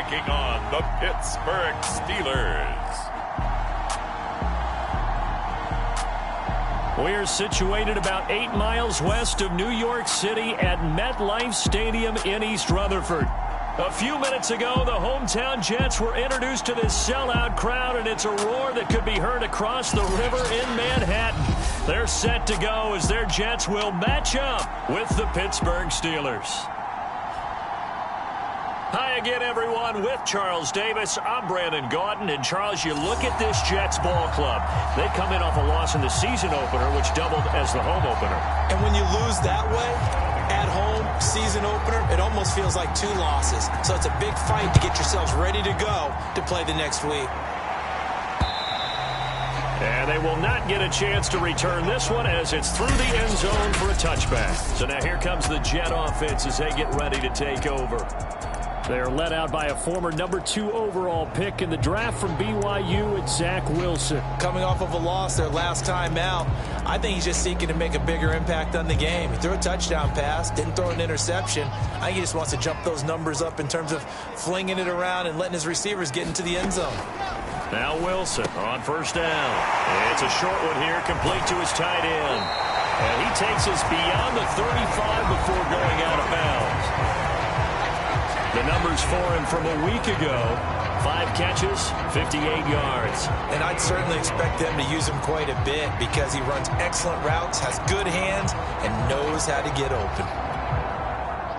taking on the Pittsburgh Steelers. We're situated about 8 miles west of New York City at MetLife Stadium in East Rutherford. A few minutes ago, the hometown Jets were introduced to this sellout crowd, and it's a roar that could be heard across the river in Manhattan. They're set to go as their Jets will match up with the Pittsburgh Steelers. Hi again, everyone. With Charles Davis, I'm Brandon Gaudin. And, Charles, you look at this Jets ball club. They come in off a loss in the season opener, which doubled as the home opener. And when you lose that way, at home, season opener, it almost feels like 2 losses. So it's a big fight to get yourselves ready to go to play the next week. And they will not get a chance to return this one as it's through the end zone for a touchback. So now here comes the Jet offense as they get ready to take over. They're led out by a former number 2 overall pick in the draft from BYU, it's Zach Wilson. Coming off of a loss their last time out, I think he's just seeking to make a bigger impact on the game. He threw a touchdown pass, didn't throw an interception. I think he just wants to jump those numbers up in terms of flinging it around and letting his receivers get into the end zone. Now Wilson on first down. It's a short one here, complete to his tight end. And he takes us beyond the 35 before going out of bounds. The numbers for him from a week ago, 5 catches, 58 yards. And I'd certainly expect them to use him quite a bit because he runs excellent routes, has good hands, and knows how to get open.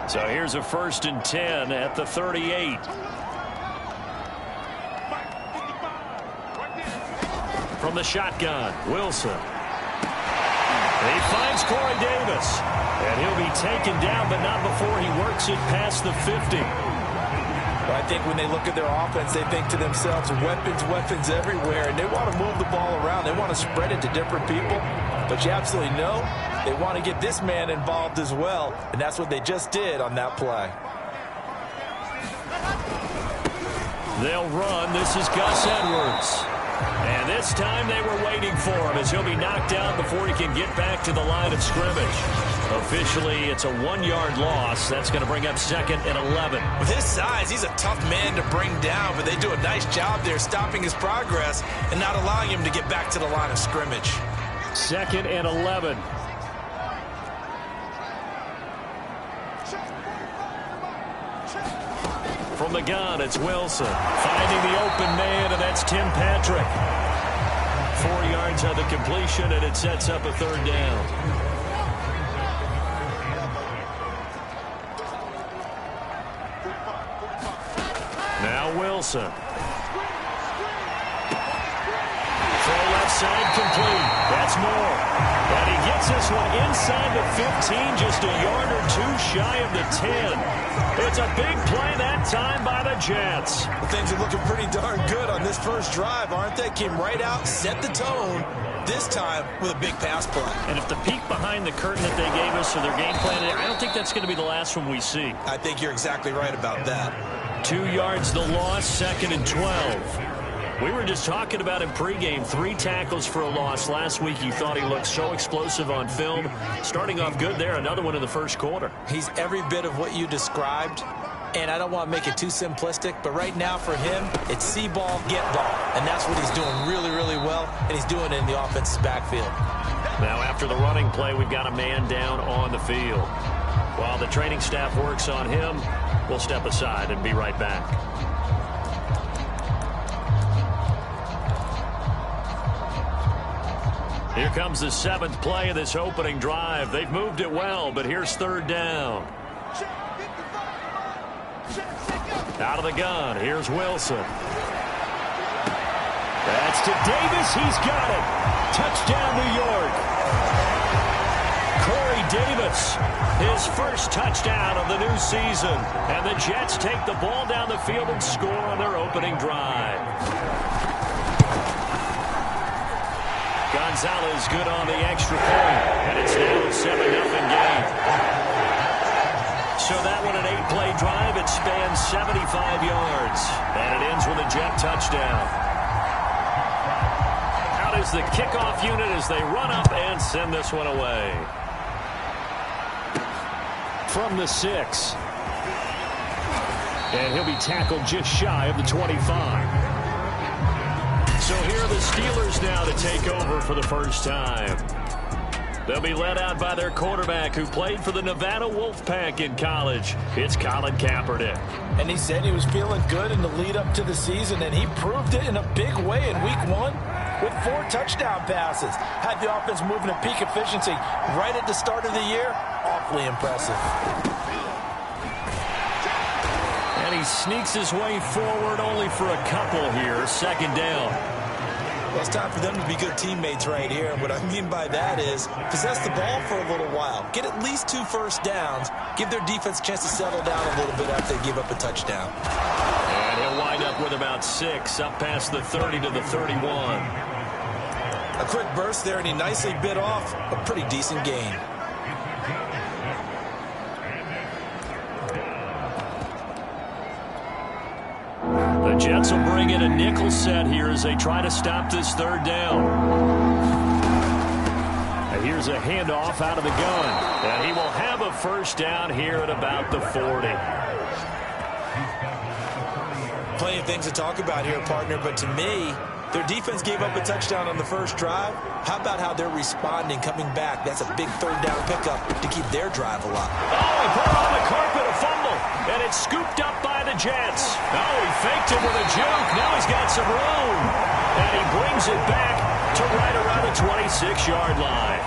So here's a 1st and 10 at the 38. From the shotgun, Wilson. He finds Corey Davis. And he'll be taken down, but not before he works it past the 50. Well, I think when they look at their offense, they think to themselves, weapons, weapons everywhere, and they want to move the ball around. They want to spread it to different people. But you absolutely know they want to get this man involved as well, and that's what they just did on that play. They'll run. This is Gus Edwards. And this time they were waiting for him as he'll be knocked down before he can get back to the line of scrimmage. Officially, it's a 1-yard loss. That's going to bring up 2nd and 11. With his size, he's a tough man to bring down, but they do a nice job there stopping his progress and not allowing him to get back to the line of scrimmage. 2nd and 11. From the gun, it's Wilson. Finding the open man, and that's Tim Patrick. 4 yards on the completion, and it sets up a 3rd down. Now Wilson. Throw left side complete. That's Moore. And he gets this one inside the 15, just a yard or 2 shy of the 10. It's a big play that time by the Jets. Well, things are looking pretty darn good on this first drive, aren't they? Came right out, set the tone, this time with a big pass play. And if the peek behind the curtain that they gave us or their game plan, I don't think that's going to be the last one we see. I think you're exactly right about that. 2 yards the loss, 2nd and 12. We were just talking about him pregame. 3 tackles for a loss. Last week you thought he looked so explosive on film. Starting off good there. Another one in the first quarter. He's every bit of what you described. And I don't want to make it too simplistic, but right now for him, it's see ball, get ball. And that's what he's doing really, really well. And he's doing it in the offense's backfield. Now after the running play, we've got a man down on the field. While the training staff works on him, we'll step aside and be right back. Here comes the 7th play of this opening drive. They've moved it well, but here's 3rd down. Out of the gun, here's Wilson. That's to Davis, he's got it. Touchdown, New York. Corey Davis, his first touchdown of the new season. And the Jets take the ball down the field and score on their opening drive. Gonzalez good on the extra point, and it's now a 7-0 game. So that one, an 8-play drive. It spans 75 yards, and it ends with a Jet touchdown. Out is the kickoff unit as they run up and send this one away. From the 6. And he'll be tackled just shy of the 25. So here are the Steelers now to take over for the first time. They'll be led out by their quarterback who played for the Nevada Wolfpack in college. It's Colin Kaepernick. And he said he was feeling good in the lead up to the season, and he proved it in a big way in week 1 with 4 touchdown passes. Had the offense moving at peak efficiency right at the start of the year. Awfully impressive. And he sneaks his way forward only for a couple here. Second down. Well, it's time for them to be good teammates right here. And what I mean by that is possess the ball for a little while. Get at least 2 first downs. Give their defense a chance to settle down a little bit after they give up a touchdown. And he'll wind up with about 6 up past the 30 to the 31. A quick burst there, and he nicely bit off a pretty decent gain. The Jets will bring in a nickel set here as they try to stop this third down. And here's a handoff out of the gun. And he will have a first down here at about the 40. Plenty of things to talk about here, partner, but to me, their defense gave up a touchdown on the first drive. How about how they're responding, coming back? That's a big third down pickup to keep their drive alive. Oh, he put it on the carpet, a fumble, and it's scooped up by the Jets. Oh, he faked him with a juke. Now he's got some room. And he brings it back to right around the 26-yard line.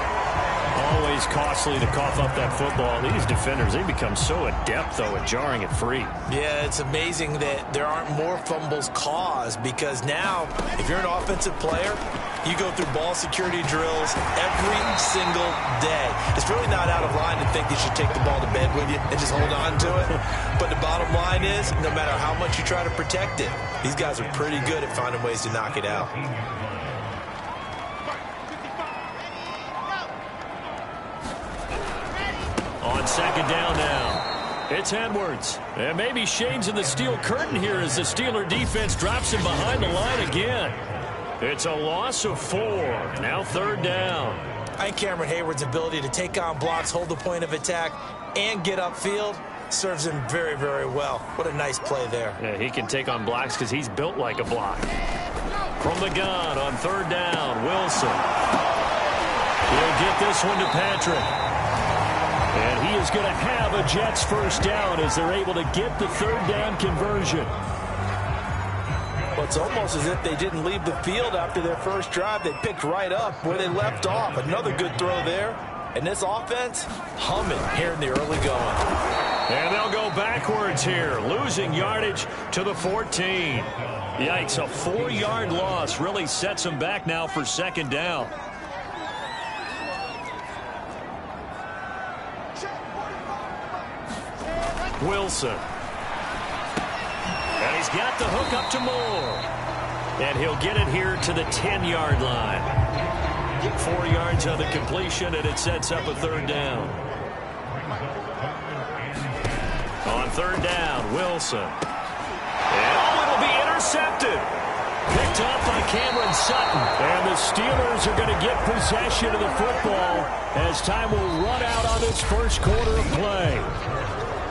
Always costly to cough up that football. These defenders, they become so adept, though, at jarring it free. Yeah, it's amazing that there aren't more fumbles caused because now, if you're an offensive player, you go through ball security drills every single day. It's really not out of line to think you should take the ball to bed with you and just hold on to it. But the bottom line is, no matter how much you try to protect it, these guys are pretty good at finding ways to knock it out. On second down now, it's Edwards. And maybe shades in the steel curtain here as the Steeler defense drops him behind the line again. It's a loss of 4. Now third down. I think Cameron Hayward's ability to take on blocks, hold the point of attack, and get upfield serves him very, very well. What a nice play there. Yeah, he can take on blocks because he's built like a block. From the gun on third down, Wilson. He'll get this one to Patrick. And he is going to have a Jets first down as they're able to get the third down conversion. Well, it's almost as if they didn't leave the field after their first drive. They picked right up where they left off. Another good throw there. And this offense, humming here in the early going. And they'll go backwards here, losing yardage to the 14. Yikes, a 4-yard loss really sets them back now for second down. Wilson. And he's got the hook up to Moore. And he'll get it here to the 10-yard line. 4 yards on the completion, and it sets up a third down. On third down, Wilson. And it'll be intercepted. Picked off by Cameron Sutton. And the Steelers are going to get possession of the football as time will run out on this first quarter of play.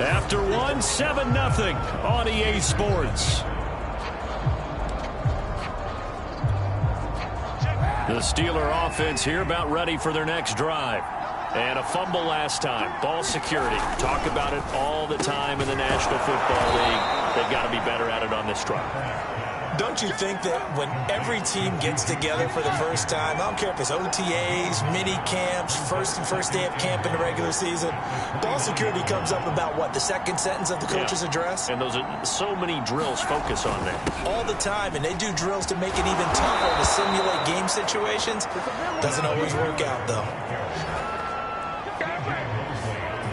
After 1, 7-0 on EA Sports. The Steeler offense here about ready for their next drive. And a fumble last time. Ball security. Talk about it all the time in the National Football League. They've got to be better at it on this drive. Don't you think that when every team gets together for the first time, I don't care if it's OTAs, mini camps, first day of camp in the regular season, ball security comes up about, what, the second sentence of the coach's address? And those are so many drills focus on that. All the time, and they do drills to make it even tougher to simulate game situations. Doesn't always work out, though.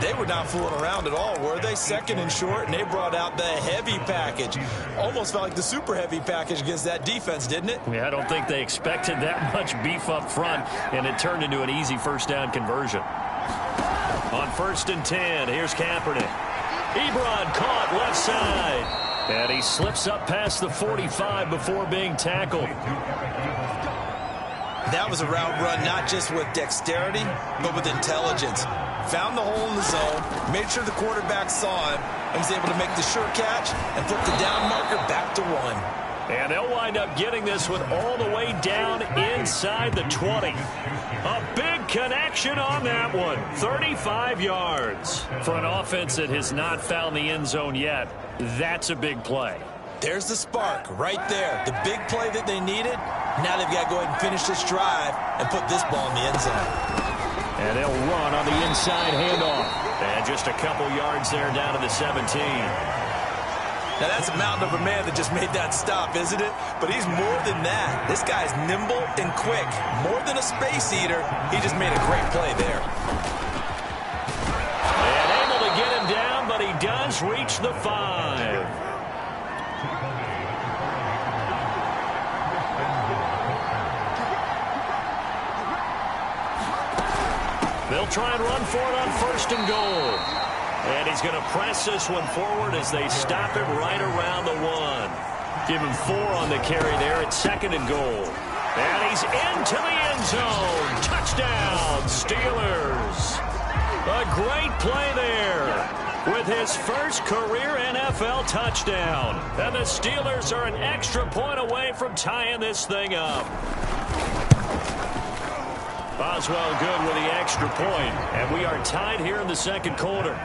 They were not fooling around at all, were they? Second and short, and they brought out the heavy package. Almost felt like the super heavy package against that defense, didn't it? Yeah, I don't think they expected that much beef up front, and it turned into an easy first down conversion. On 1st and 10, here's Kaepernick. Ebron caught left side, and he slips up past the 45 before being tackled. That was a route run not just with dexterity, but with intelligence. found the hole in the zone, made sure the quarterback saw him, and was able to make the sure catch and flip the down marker back to 1. And they'll wind up getting this one all the way down inside the 20. A big connection on that one. 35 yards. For an offense that has not found the end zone yet, that's a big play. There's the spark right there. The big play that they needed. Now they've got to go ahead and finish this drive and put this ball in the end zone. And they'll run on the inside handoff. And just a couple yards there down to the 17. Now, that's a mountain of a man that just made that stop, isn't it? But he's more than that. This guy's nimble and quick. More than a space eater, he just made a great play there. And able to get him down, but he does reach the 5. They'll try and run for it on 1st and goal. And he's going to press this one forward as they stop him right around the 1. Give him 4 on the carry there at 2nd and goal. And he's into the end zone. Touchdown, Steelers. A great play there with his first career NFL touchdown. And the Steelers are an extra point away from tying this thing up. Boswell good with the extra point, and we are tied here in the 2nd quarter.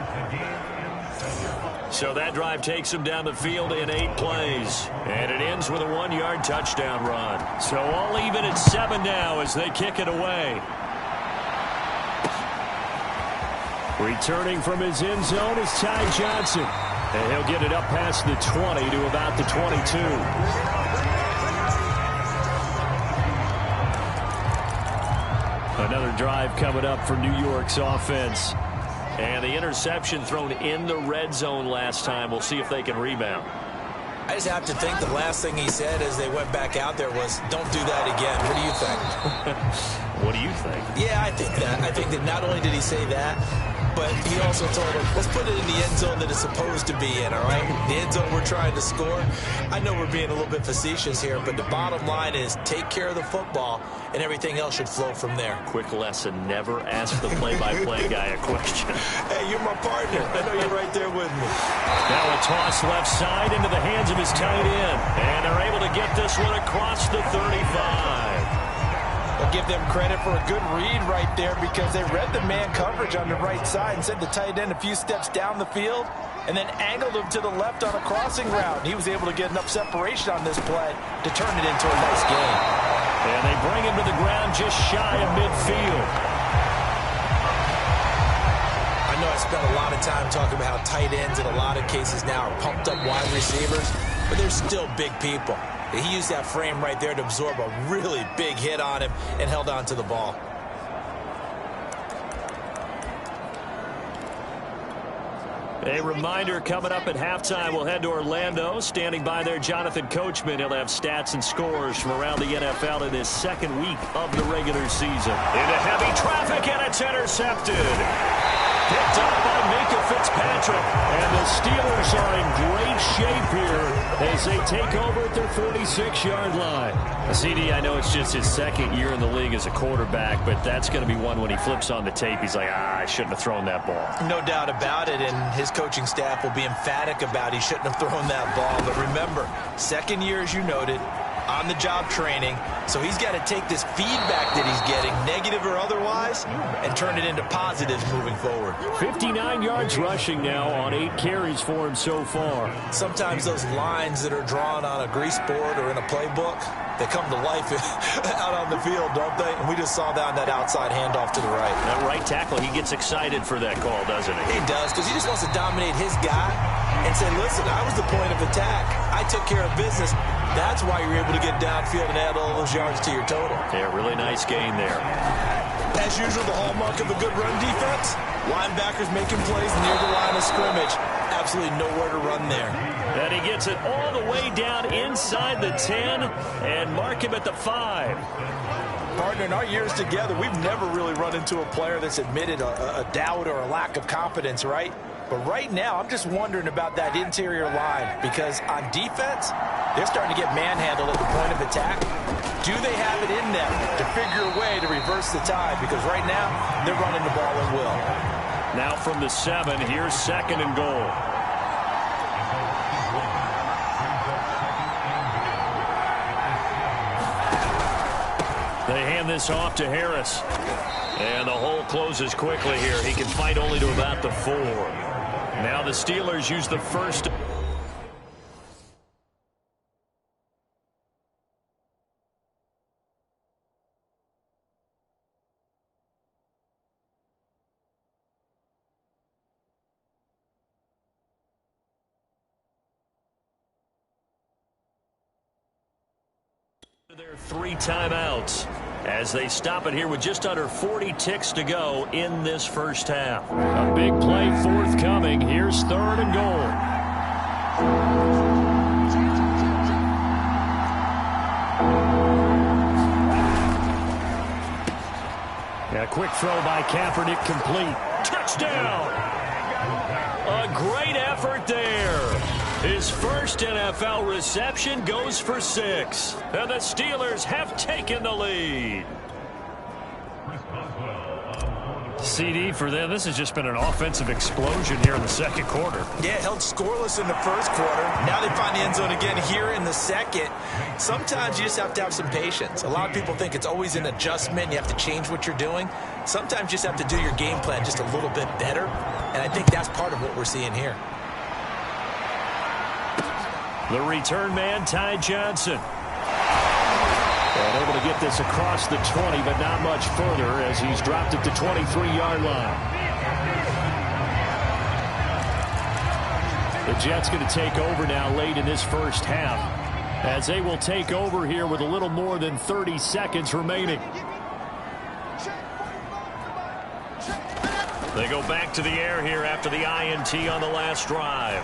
So that drive takes him down the field in 8 plays, and it ends with a 1-yard touchdown run. So all even at 7 now as they kick it away. Returning from his end zone is Ty Johnson, and he'll get it up past the 20 to about the 22. Another drive coming up for New York's offense. And the interception thrown in the red zone last time. We'll see if they can rebound. I just have to think the last thing he said as they went back out there was, don't do that again. What do you think? What do you think? Yeah, I think that. I think that not only did he say that, but he also told him, let's put it in the end zone that it's supposed to be in, all right? The end zone we're trying to score. I know we're being a little bit facetious here, but the bottom line is take care of the football, and everything else should flow from there. Quick lesson, never ask the play-by-play guy a question. Hey, you're my partner. I know you're right there with me. Now a toss left side into the hands of his tight end. And they're able to get this one across the 35. I'll give them credit for a good read right there because they read the man coverage on the right side and sent the tight end a few steps down the field and then angled him to the left on a crossing route. And he was able to get enough separation on this play to turn it into a nice gain. And they bring him to the ground just shy of midfield. I know I spent a lot of time talking about how tight ends in a lot of cases now are pumped up wide receivers, but they're still big people. He used that frame right there to absorb a really big hit on him and held on to the ball. A reminder coming up at halftime. We'll head to Orlando. Standing by there, Jonathan Coachman. He'll have stats and scores from around the NFL in his 2nd week of the regular season. Into heavy traffic, and it's intercepted. Picked up by Minka Fitzpatrick. And the Steelers are in great shape here as they take over at their 46-yard line. CD, I know it's just his 2nd year in the league as a quarterback, but that's going to be one when he flips on the tape. He's like, I shouldn't have thrown that ball. No doubt about it, and his coaching staff will be emphatic about he shouldn't have thrown that ball. But remember, 2nd year, as you noted, on-the-job training, so he's got to take this feedback that he's getting, negative or otherwise, and turn it into positives moving forward. 59 yards rushing now on 8 carries for him so far. Sometimes those lines that are drawn on a grease board or in a playbook, they come to life out on the field, don't they? And we just saw that on that outside handoff to the right. That right tackle, he gets excited for that call, doesn't he? He does, because he just wants to dominate his guy and say, listen, I was the point of attack. I took care of business. That's why you're able to get downfield and add all those yards to your total. Yeah, really nice gain there. As usual, the hallmark of a good run defense, linebackers making plays near the line of scrimmage. Absolutely nowhere to run there. And he gets it all the way down inside the 10 and mark him at the 5. Partner, in our years together, we've never really run into a player that's admitted a doubt or a lack of confidence, right? But right now, I'm just wondering about that interior line because on defense, they're starting to get manhandled at the point of attack. Do they have it in them to figure a way to reverse the tide? Because right now, they're running the ball at will. Now from the 7, here's 2nd and goal. They hand this off to Harris. And the hole closes quickly here. He can fight only to about the 4. Now the Steelers use the first. Their 3 timeouts as they stop it here with just under 40 ticks to go in this first half. A big play forthcoming. Here's 3rd and goal. A quick throw by Kaepernick, complete. Touchdown! A great effort there. His first NFL reception goes for 6. And the Steelers have taken the lead. CD for them. This has just been an offensive explosion here in the second quarter. Yeah, held scoreless in the first quarter. Now they find the end zone again here in the second. Sometimes you just have to have some patience. A lot of people think it's always an adjustment. You have to change what you're doing. Sometimes you just have to do your game plan just a little bit better. And I think that's part of what we're seeing here. The return man, Ty Johnson. And able to get this across the 20, but not much further as he's dropped it to 23-yard line. The Jets going to take over now late in this first half as they will take over here with a little more than 30 seconds remaining. They go back to the air here after the INT on the last drive.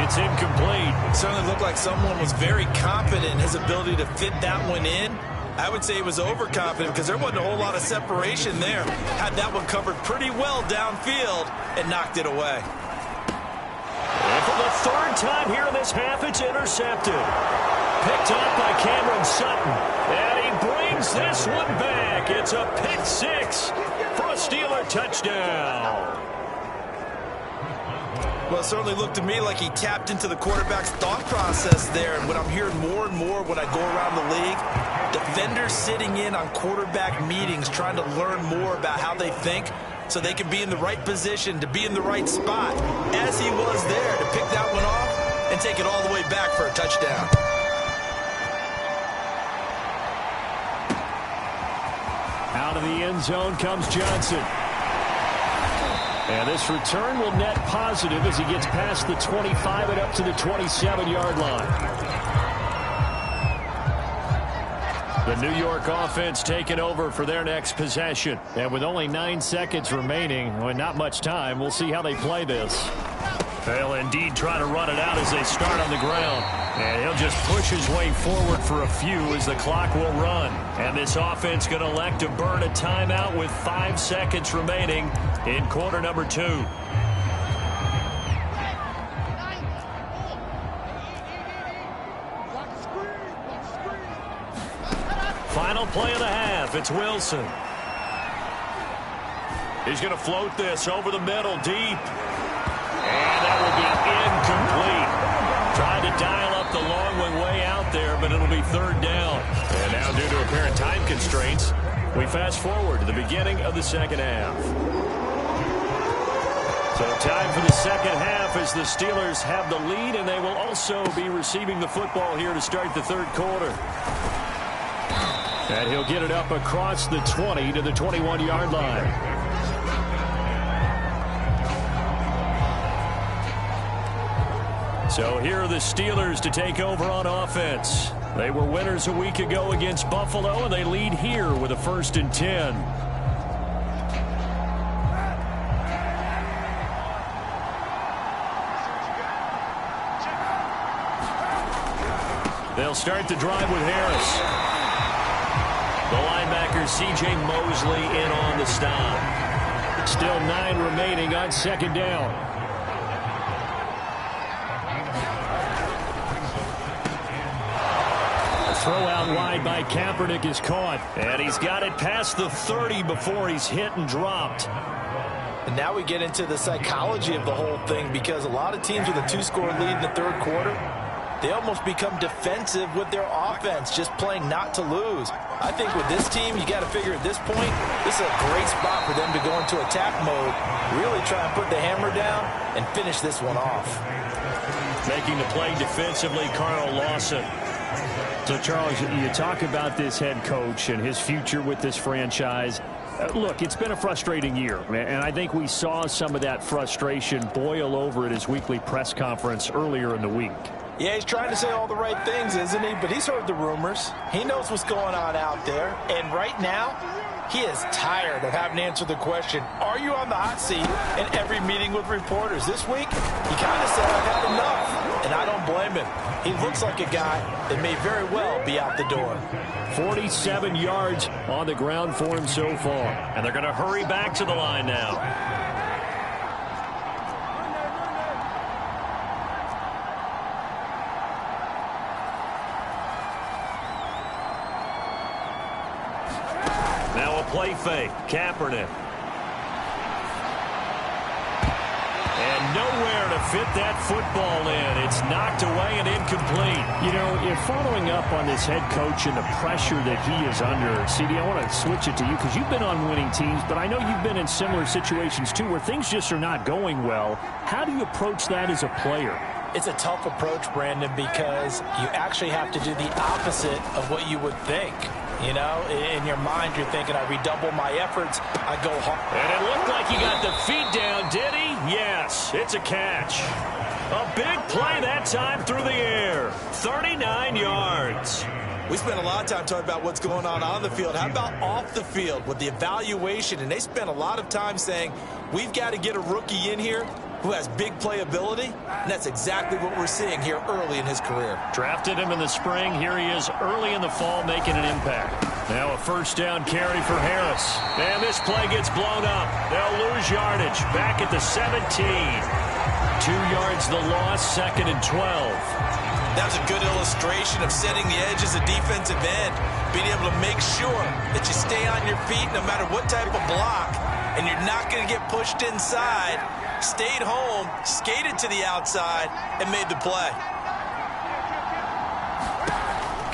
It's incomplete. It certainly looked like someone was very confident in his ability to fit that one in. I would say he was overconfident because there wasn't a whole lot of separation there. Had that one covered pretty well downfield and knocked it away. And for the 3rd time here in this half, it's intercepted. Picked up by Cameron Sutton. And he brings this one back. It's a pick 6 for a Steeler touchdown. Well, it certainly looked to me like he tapped into the quarterback's thought process there. And what I'm hearing more and more when I go around the league, defenders sitting in on quarterback meetings trying to learn more about how they think so they can be in the right position to be in the right spot, as he was there to pick that one off and take it all the way back for a touchdown. Out of the end zone comes Johnson. And this return will net positive as he gets past the 25 and up to the 27-yard line. The New York offense taking over for their next possession. And with only 9 seconds remaining, well, not much time, we'll see how they play this. They'll indeed try to run it out as they start on the ground. And he'll just push his way forward for a few as the clock will run. And this offense going to elect to burn a timeout with 5 seconds remaining in quarter number 2. Final play of the half. It's Wilson. He's going to float this over the middle deep. And that will be incomplete. Tried to dial up the long one way out there, but it'll be 3rd down. And now due to apparent time constraints, we fast forward to the beginning of the second half. So time for the second half as the Steelers have the lead, and they will also be receiving the football here to start the 3rd quarter. And he'll get it up across the 20 to the 21-yard line. So here are the Steelers to take over on offense. They were winners a week ago against Buffalo, and they lead here with a 1st and 10. They'll start the drive with Harris. The linebacker C.J. Mosley in on the stop. Still 9 remaining on 2nd down. throw out wide by Kaepernick is caught. And he's got it past the 30 before he's hit and dropped. And now we get into the psychology of the whole thing, because a lot of teams with a 2-score lead in the third quarter, they almost become defensive with their offense, just playing not to lose. I think with this team, you got to figure at this point, this is a great spot for them to go into attack mode, really try and put the hammer down and finish this one off. Making the play defensively, Carl Lawson. So, Charles, you talk about this head coach and his future with this franchise. Look, it's been a frustrating year, and I think we saw some of that frustration boil over at his weekly press conference earlier in the week. Yeah, he's trying to say all the right things, isn't he? But he's heard the rumors. He knows what's going on out there. And right now, he is tired of having to answer the question, are you on the hot seat in every meeting with reporters? This week, he kind of said, I've had enough. And I don't blame him. He looks like a guy that may very well be out the door. 47 yards on the ground for him so far. And they're going to hurry back to the line now. Now a play fake. Kaepernick. And nowhere to fit that football in. It's knocked away and incomplete. You know, if following up on this head coach and the pressure that he is under, CD, I want to switch it to you because you've been on winning teams, but I know you've been in similar situations too where things just are not going well. How do you approach that as a player? It's a tough approach, Brandon, because you actually have to do the opposite of what you would think. You know, in your mind, you're thinking, I redouble my efforts, I go hard. And it looked like he got the feet down, did he? Yes, it's a catch. A big play that time through the air. 39 yards. We spent a lot of time talking about what's going on the field. How about off the field with the evaluation? And they spent a lot of time saying, we've got to get a rookie in here who has big playability, and that's exactly what we're seeing here early in his career. Drafted him in the spring. Here he is early in the fall making an impact. Now a first down carry for Harris. And this play gets blown up. They'll lose yardage. Back at the 17. 2 yards the loss, 2nd and 12. That's a good illustration of setting the edge as a defensive end, being able to make sure that you stay on your feet no matter what type of block, and you're not going to get pushed inside. Stayed home, skated to the outside, and made the play.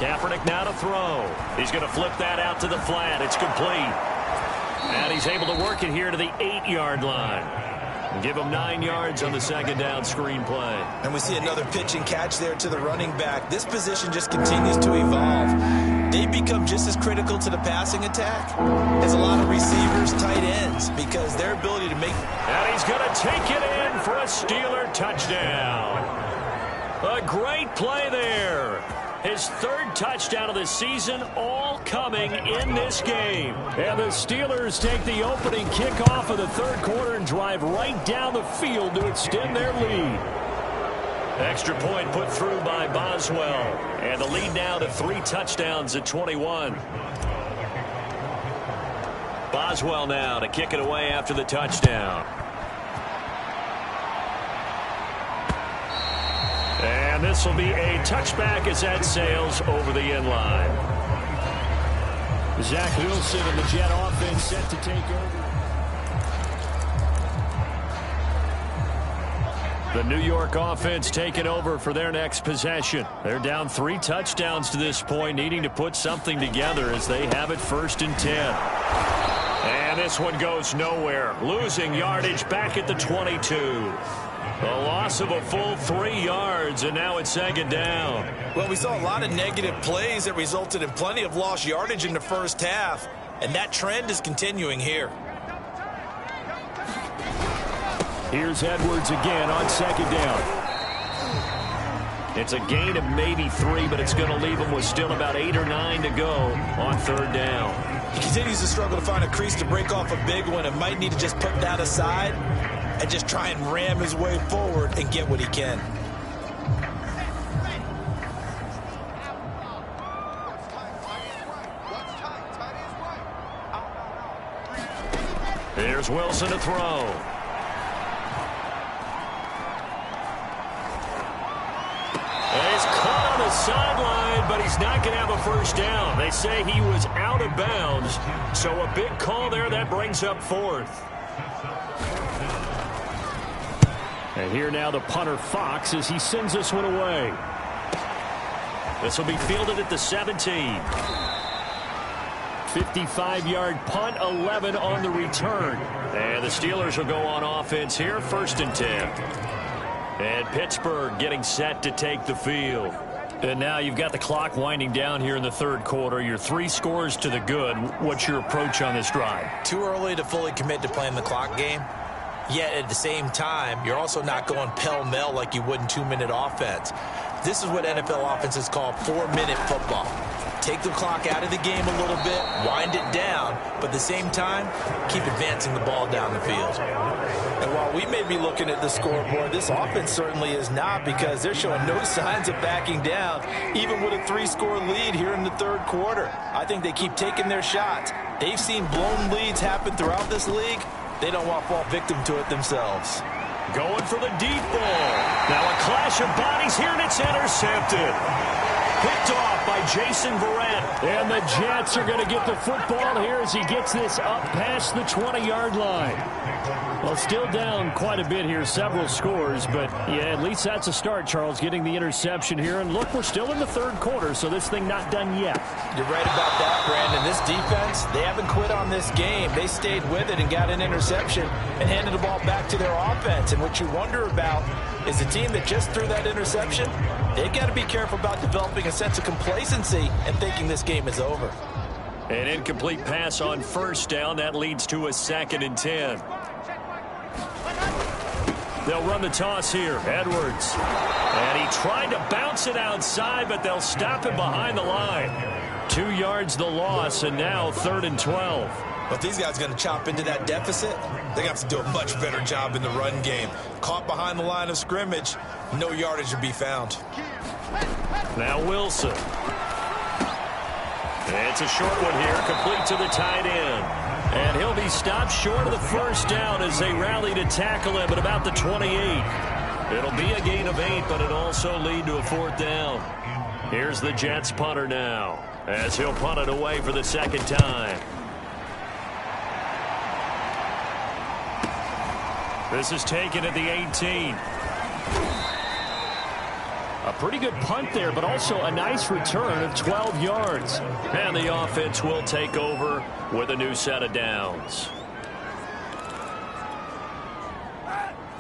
Kaepernick now to throw. He's going to flip that out to the flat. It's complete. And he's able to work it here to the 8-yard line. And give him 9 yards on the second down screen play. And we see another pitch and catch there to the running back. This position just continues to evolve. They become just as critical to the passing attack as a lot of receivers, tight ends, because their ability to make... And he's going to take it in for a Steeler touchdown. A great play there. His 3rd touchdown of the season, all coming in this game. And the Steelers take the opening kickoff of the 3rd quarter and drive right down the field to extend their lead. Extra point put through by Boswell. And the lead now to 3 touchdowns at 21. Boswell now to kick it away after the touchdown. And this will be a touchback as that sails over the end line. Zach Wilson and the Jet offense set to take over. The New York offense taking over for their next possession. They're down 3 touchdowns to this point, needing to put something together as they have it 1st and 10. And this one goes nowhere. Losing yardage back at the 22. A loss of a full 3 yards, and now it's 2nd down. Well, we saw a lot of negative plays that resulted in plenty of lost yardage in the first half, and that trend is continuing here. Here's Edwards again on 2nd down. It's a gain of maybe 3, but it's going to leave him with still about 8 or 9 to go on 3rd down. He continues to struggle to find a crease to break off a big one and might need to just put that aside and just try and ram his way forward and get what he can. Here's Wilson to throw. And he's caught on the sideline, but he's not going to have a first down. They say he was out of bounds, so a big call there. That brings up fourth. And here now the punter, Fox, as he sends this one away. This will be fielded at the 17. 55-yard punt, 11 on the return. And the Steelers will go on offense here, 1st and 10. And Pittsburgh getting set to take the field. And now you've got the clock winding down here in the third quarter. You're 3 scores to the good. What's your approach on this drive? Too early to fully commit to playing the clock game. Yet at the same time, you're also not going pell-mell like you would in 2-minute offense. This is what NFL offenses call 4-minute football. Take the clock out of the game a little bit, wind it down, but at the same time, keep advancing the ball down the field. And while we may be looking at the scoreboard, this offense certainly is not, because they're showing no signs of backing down, even with a 3-score lead here in the third quarter. I think they keep taking their shots. They've seen blown leads happen throughout this league. They don't want to fall victim to it themselves. Going for the deep ball. Now a clash of bodies here, and it's intercepted. Picked off by Jason Verrett. And the Jets are going to get the football here as he gets this up past the 20-yard line. Well, still down quite a bit here, several scores, but yeah, at least that's a start, Charles, getting the interception here. And look, we're still in the third quarter, so this thing not done yet. You're right about that, Brandon. This defense, they haven't quit on this game. They stayed with it and got an interception and handed the ball back to their offense. And what you wonder about is the team that just threw that interception, they've got to be careful about developing a sense of complacency and thinking this game is over. An incomplete pass on first down. That leads to a 2nd and 10. They'll run the toss here. Edwards. And he tried to bounce it outside, but they'll stop him behind the line. 2 yards the loss, and now 3rd and 12. But these guys are going to chop into that deficit. They're going to have to do a much better job in the run game. Caught behind the line of scrimmage, no yardage to be found. Now Wilson. It's a short one here, complete to the tight end. And he'll be stopped short of the first down as they rally to tackle him at about the 28. It'll be a gain of 8, but it'll also lead to a 4th down. Here's the Jets punter now, as he'll punt it away for the 2nd time. This is taken at the 18. A pretty good punt there, but also a nice return of 12 yards. And the offense will take over with a new set of downs.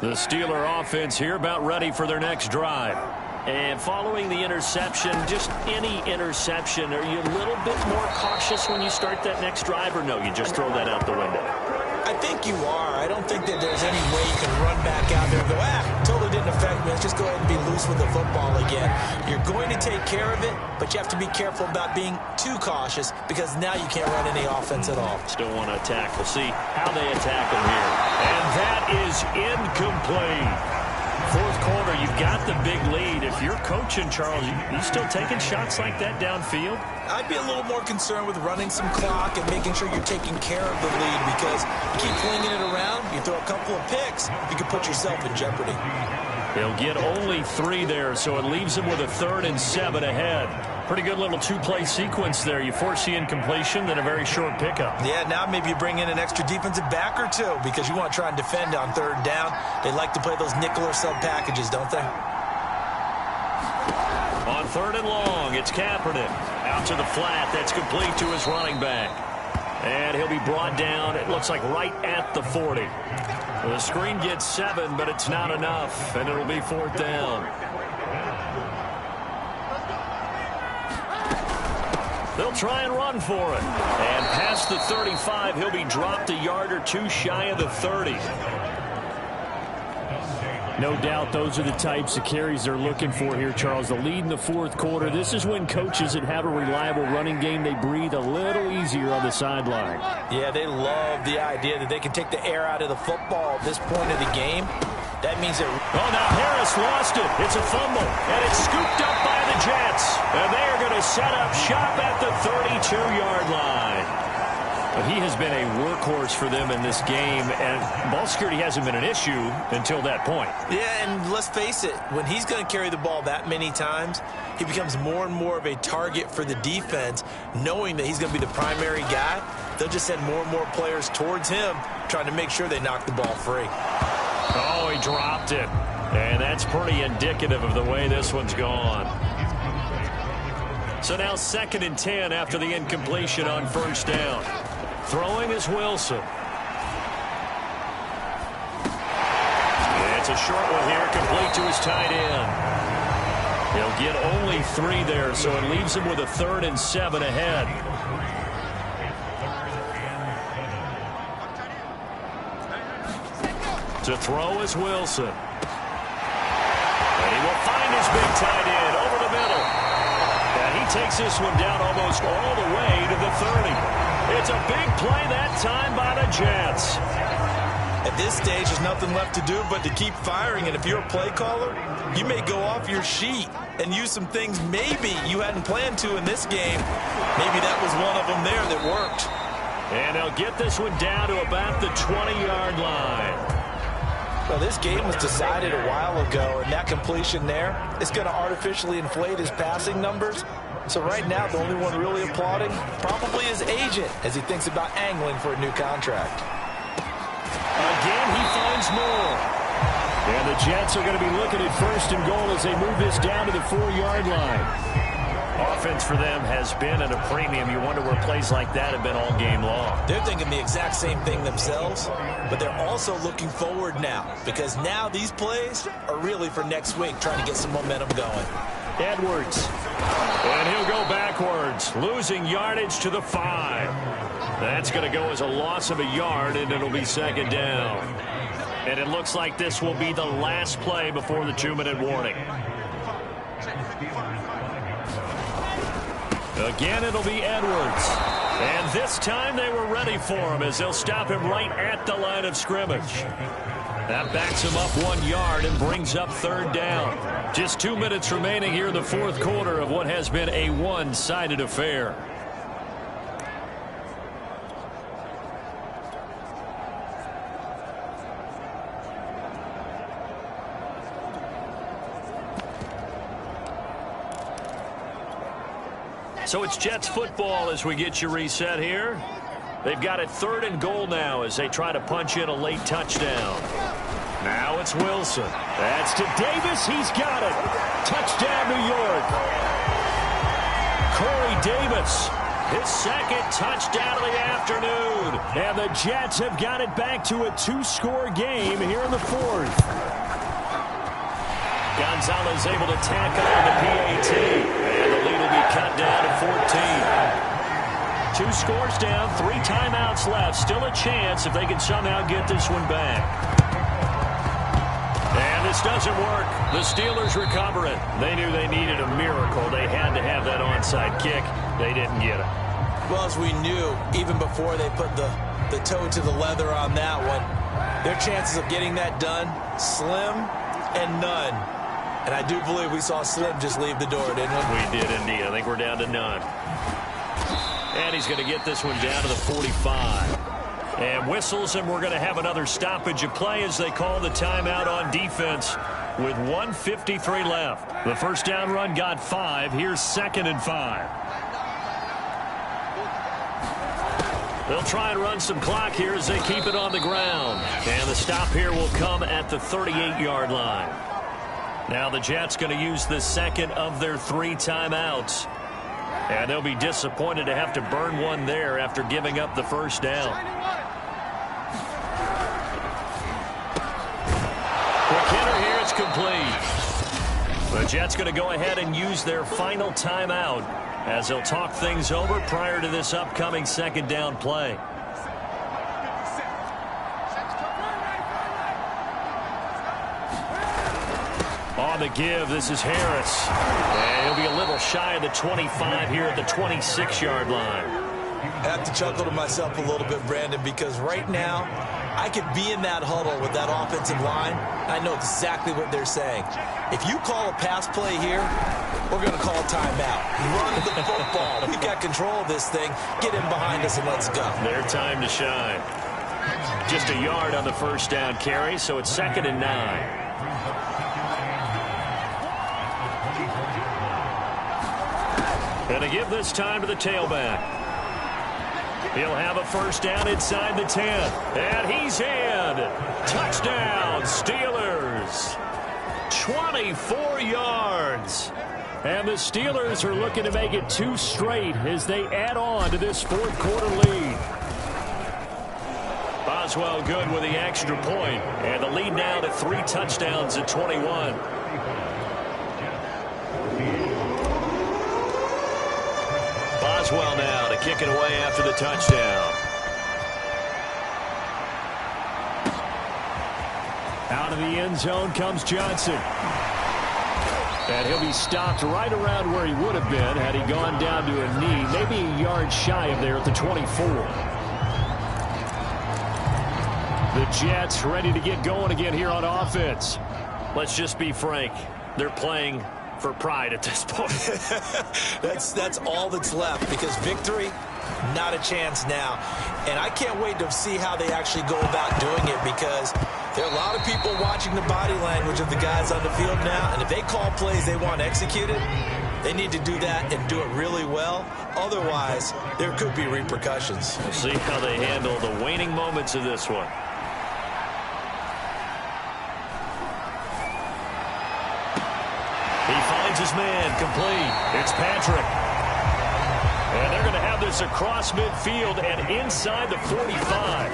The Steeler offense here about ready for their next drive. And following the interception, just any interception, are you a little bit more cautious when you start that next drive, or no, you just throw that out the window? I think you are. I don't think that there's any way you can run back out there and go, totally didn't affect me. Let's just go ahead and be loose with the football again. You're going to take care of it, but you have to be careful about being too cautious, because now you can't run any offense at all. Still want to attack. We'll see how they attack them here. And that is incomplete. Fourth quarter, you've got the big lead. If you're coaching, Charles, you still taking shots like that downfield? I'd be a little more concerned with running some clock and making sure you're taking care of the lead, because you keep flinging it around, you throw a couple of picks, you can put yourself in jeopardy. They'll get only 3 there, so it leaves them with a 3rd and 7 ahead. Pretty good little 2-play sequence there. You force the incompletion, then a very short pickup. Yeah, now maybe you bring in an extra defensive back or 2, because you want to try and defend on 3rd down. They like to play those nickel or sub packages, don't they? On 3rd and long, it's Kaepernick. Out to the flat. That's complete to his running back. And he'll be brought down, it looks like, right at the 40. The screen gets 7, but it's not enough, and it'll be 4th down. They'll try and run for it. And past the 35, he'll be dropped a yard or 2 shy of the 30. No doubt those are the types of carries they're looking for here, Charles. The lead in the fourth quarter. This is when coaches that have a reliable running game, they breathe a little easier on the sideline. Yeah, they love the idea that they can take the air out of the football at this point of the game. That means that... Oh, now Harris lost it. It's a fumble, and it's scooped up by the Jets. And they are going to set up shop at the 32-yard line. He has been a workhorse for them in this game, and ball security hasn't been an issue until that point. Yeah, and let's face it, when he's going to carry the ball that many times, he becomes more and more of a target for the defense, knowing that he's going to be the primary guy. They'll just send more and more players towards him, trying to make sure they knock the ball free. Oh, he dropped it. And that's pretty indicative of the way this one's gone. So now 2nd and 10 after the incompletion on first down. Throwing is Wilson. It's a short one here, complete to his tight end. He'll get only 3 there, so it leaves him with a 3rd and 7 ahead. To throw is Wilson. And he will find his big tight end over the middle. And he takes this one down almost all the way to the 30. It's a big play that time by the Jets. At this stage, there's nothing left to do but to keep firing. And if you're a play caller, you may go off your sheet and use some things maybe you hadn't planned to in this game. Maybe that was one of them there that worked. And they'll get this one down to about the 20-yard line. Well, this game was decided a while ago, and that completion there is going to artificially inflate his passing numbers. So right now, the only one really applauding probably his agent as he thinks about angling for a new contract. Again, he finds more. And the Jets are going to be looking at 1st and goal as they move this down to the 4-yard line. Offense for them has been at a premium. You wonder where plays like that have been all game long. They're thinking the exact same thing themselves, but they're also looking forward now because now these plays are really for next week, trying to get some momentum going. Edwards. And he'll go backwards, losing yardage to the 5. That's going to go as a loss of a yard, and it'll be 2nd down. And it looks like this will be the last play before the 2-minute warning. Again, it'll be Edwards. And this time they were ready for him as they'll stop him right at the line of scrimmage. That backs him up 1 yard and brings up 3rd down. Just 2 minutes remaining here in the 4th quarter of what has been a one-sided affair. So it's Jets football as we get you reset here. They've got it 3rd and goal now as they try to punch in a late touchdown. Now it's Wilson. That's to Davis. He's got it. Touchdown, New York. Corey Davis, his 2nd touchdown of the afternoon. And the Jets have got it back to a 2-score game here in the 4th. Gonzalez able to tack on the PAT. And the lead will be cut down to 14. 2 scores down, 3 timeouts left. Still a chance if they can somehow get this one back. And this doesn't work. The Steelers recover it. They knew they needed a miracle. They had to have that onside kick. They didn't get it. Well, as we knew, even before they put the toe to the leather on that one, their chances of getting that done, slim and none. And I do believe we saw Slim just leave the door, didn't we? We did indeed. I think we're down to none. And he's going to get this one down to the 45. And whistles, and we're going to have another stoppage of play as they call the timeout on defense with 1:53 left. The first down run got 5. Here's 2nd and 5. They'll try and run some clock here as they keep it on the ground. And the stop here will come at the 38-yard line. Now the Jets going to use the 2nd of their 3 timeouts. And they'll be disappointed to have to burn one there after giving up the first down. Quick hitter here, it's complete. The Jets going to go ahead and use their final timeout as they'll talk things over prior to this upcoming 2nd down play. On the give, this is Harris. And he'll be a little shy of the 25 here at the 26-yard line. I have to chuckle to myself a little bit, Brandon, because right now I could be in that huddle with that offensive line. I know exactly what they're saying. If you call a pass play here, we're going to call a timeout. Run the football. We've got control of this thing. Get in behind us and let's go. Their time to shine. Just a yard on the first down carry, so it's 2nd and 9. And to give this time to the tailback. He'll have a first down inside the 10. And he's in. Touchdown, Steelers. 24 yards. And the Steelers are looking to make it 2 straight as they add on to this 4th quarter lead. Boswell good with the extra point. And the lead now to 3 touchdowns at 21. Boswell now to kick it away after the touchdown. Out of the end zone comes Johnson. And he'll be stopped right around where he would have been had he gone down to a knee, maybe a yard shy of there at the 24. The Jets ready to get going again here on offense. Let's just be frank. They're playing for pride at this point. That's all that's left, because victory, not a chance now. And I can't wait to see how they actually go about doing it, because there are a lot of people watching the body language of the guys on the field now, and if they call plays they want executed, they need to do that and do it really well. Otherwise, there could be repercussions. We'll see how they handle the waning moments of this one. He finds his man complete. It's Patrick. And they're going to have this across midfield and inside the 45.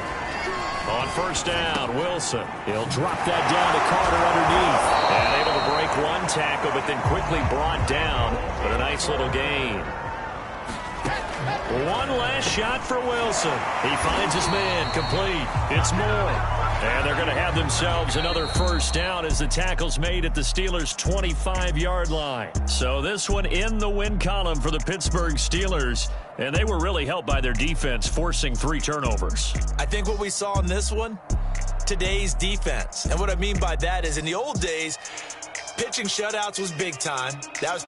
On first down, Wilson. He'll drop that down to Carter underneath. And able to break one tackle, but then quickly brought down with a nice little gain. One last shot for Wilson. He finds his man complete. It's Moore. And they're going to have themselves another first down as the tackle's made at the Steelers' 25-yard line. So this one in the win column for the Pittsburgh Steelers. And they were really helped by their defense, forcing 3 turnovers. I think what we saw in this one, today's defense. And what I mean by that is in the old days, pitching shutouts was big time. That was